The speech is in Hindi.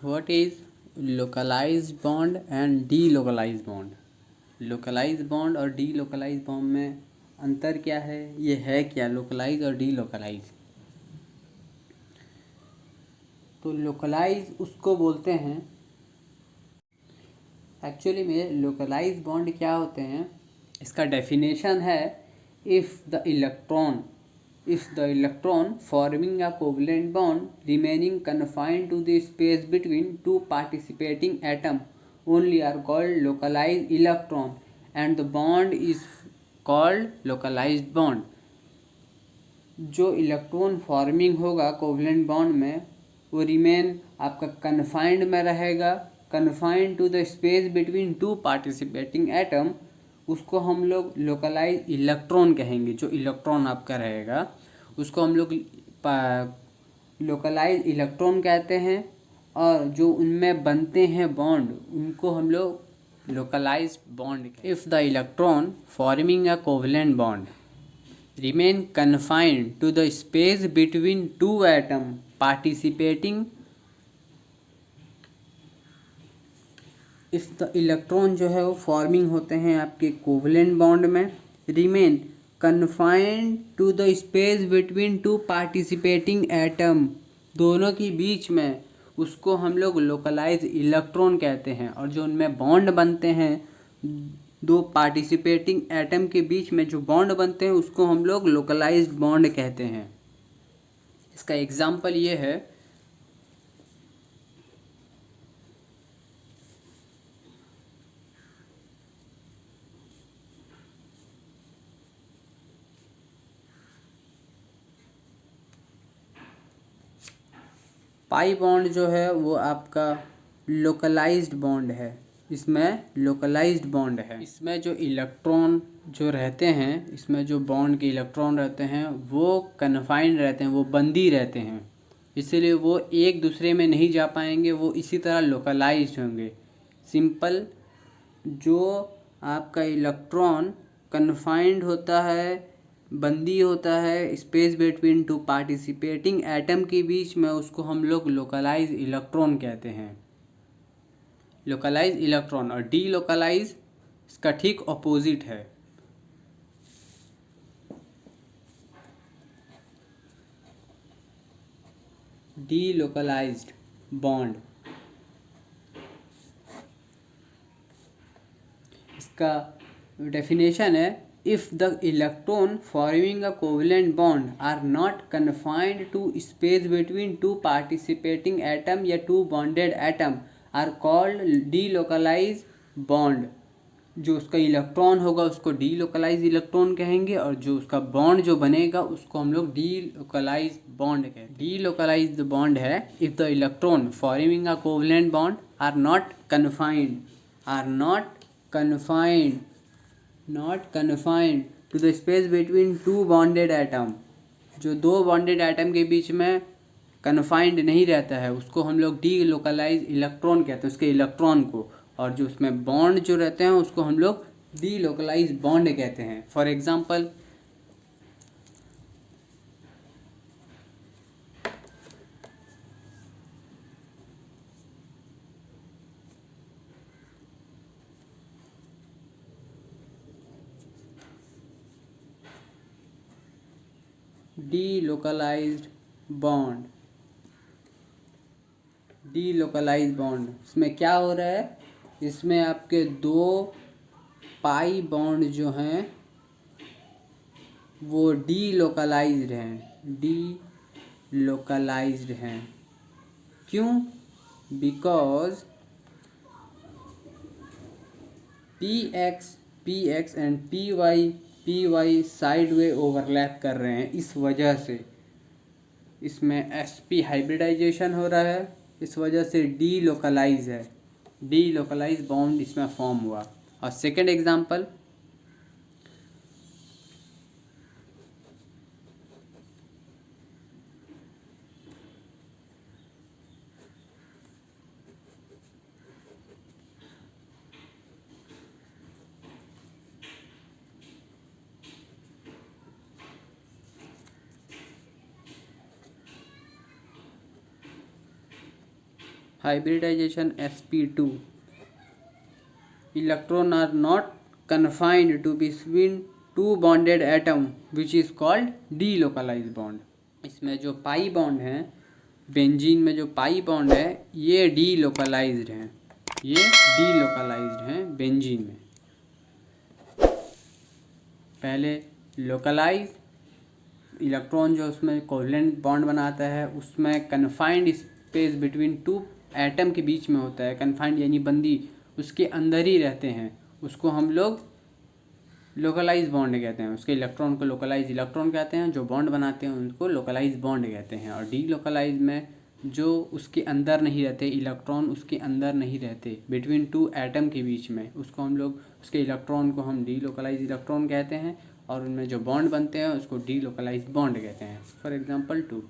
What is localized bond and delocalized bond? Localise bond और डीलोकलाइज बॉन्ड में अंतर क्या है, ये है क्या लोकलाइज और डीलोकलाइज? तो लोकलाइज उसको बोलते हैं, एक्चुअली में लोकलाइज बॉन्ड क्या होते हैं, इसका डेफिनेशन है if the electron forming a covalent bond remaining confined to the space between two participating atom only are called localized electron and the bond is called localized bond. जो इलेक्ट्रॉन फॉर्मिंग होगा कोवलेंट बॉन्ड में वो रिमेन आपका कन्फाइंड में रहेगा, confined to the space between two participating atom, उसको हम लोग लोकलाइज इलेक्ट्रॉन कहेंगे। जो इलेक्ट्रॉन आपका रहेगा उसको हम लोग लोकलाइज इलेक्ट्रॉन कहते हैं, और जो उनमें बनते हैं बॉन्ड उनको हम लोग localize bond. If the electron forming a covalent bond remain confined to the space between two atom participating, if the electron जो है वो फॉर्मिंग होते हैं आपके कोवलेंट बॉन्ड में, remain confined to the space between two participating atom, दोनों के बीच में, उसको हम लोग लोकलाइज इलेक्ट्रॉन कहते हैं। और जो उनमें बॉन्ड बनते हैं दो पार्टिसिपेटिंग एटम के बीच में जो बॉन्ड बनते हैं उसको हम लोग लोकलाइज बॉन्ड कहते हैं। इसका एग्जाम्पल ये है, पाई बॉन्ड जो है वो आपका लोकलाइज्ड बॉन्ड है, इसमें लोकलाइज्ड बॉन्ड है। इसमें जो इलेक्ट्रॉन जो रहते हैं, इसमें जो बॉन्ड के इलेक्ट्रॉन रहते हैं वो कन्फाइंड रहते हैं, वो बंदी रहते हैं, इसीलिए वो एक दूसरे में नहीं जा पाएंगे, वो इसी तरह लोकलाइज्ड होंगे। सिंपल, जो आपका इलेक्ट्रॉन कन्फाइंड होता है, बंदी होता है space between two participating atom के बीच में, उसको हम लोग लोकलाइज इलेक्ट्रॉन कहते हैं। लोकलाइज इलेक्ट्रॉन और डी लोकलाइज इसका ठीक ऑपोजिट है। डी लोकलाइज्ड बॉन्ड, इसका डेफिनेशन है if the electron forming a covalent bond are not confined to space between two participating atom या two bonded atom are called delocalized bond। जो उसका इलेक्ट्रॉन होगा उसको डीलोकलाइज इलेक्ट्रॉन कहेंगे, और जो उसका बॉन्ड जो बनेगा उसको हम लोग डीलोकलाइज बॉन्ड कहेंगे। डीलोकलाइज बॉन्ड है if the electron forming a covalent bond are not confined to the space between two bonded atom, जो दो बॉन्डेड एटम के बीच में कन्फाइंड नहीं रहता है उसको हम लोग डी लोकलाइज इलेक्ट्रॉन कहते हैं, उसके इलेक्ट्रॉन को। और जो उसमें बॉन्ड जो रहते हैं उसको हम लोग डी लोकलाइज बॉन्ड कहते हैं। फॉर एग्जांपल, डीलोकलाइज्ड बॉन्ड, इसमें क्या हो रहा है, इसमें आपके दो पाई बॉन्ड जो हैं वो डीलोकलाइज्ड हैं। क्यों? Because P X and P Y sideways overlap कर रहे हैं, इस वजह से इसमें sp हाइब्रिडाइजेशन हो रहा है, इस वजह से डीलोकलाइज बॉन्ड इसमें फॉर्म हुआ। और second example, hybridization sp2, electron are not confined to between two bonded atom which is called delocalized bond. इसमें जो पाई बॉन्ड है बेंजीन में, जो पाई बॉन्ड है ये डीलोकलाइज्ड हैं, ये डीलोकलाइज्ड हैं बेंजीन में। पहले लोकलाइज इलेक्ट्रॉन जो उसमें कोवलेंट बॉन्ड बनाता है उसमें confined space between two atom के बीच में होता है। कन्फाइंड यानी बंदी, उसके अंदर ही रहते हैं, उसको हम लोग लोकलाइज बॉन्ड कहते हैं। उसके इलेक्ट्रॉन को लोकलाइज इलेक्ट्रॉन कहते हैं, जो बॉन्ड बनाते हैं उनको लोकलाइज बॉन्ड कहते हैं। और डीलोकलाइज में जो उसके अंदर नहीं रहते, इलेक्ट्रॉन उसके अंदर नहीं रहते, बिटवीन टू एटम के बीच में, उसको हम लोग, उसके इलेक्ट्रॉन को हम डीलोकलाइज इलेक्ट्रॉन कहते हैं। और उनमें जो बॉन्ड बनते हैं उसको डीलोकलाइज बॉन्ड कहते हैं। For example 2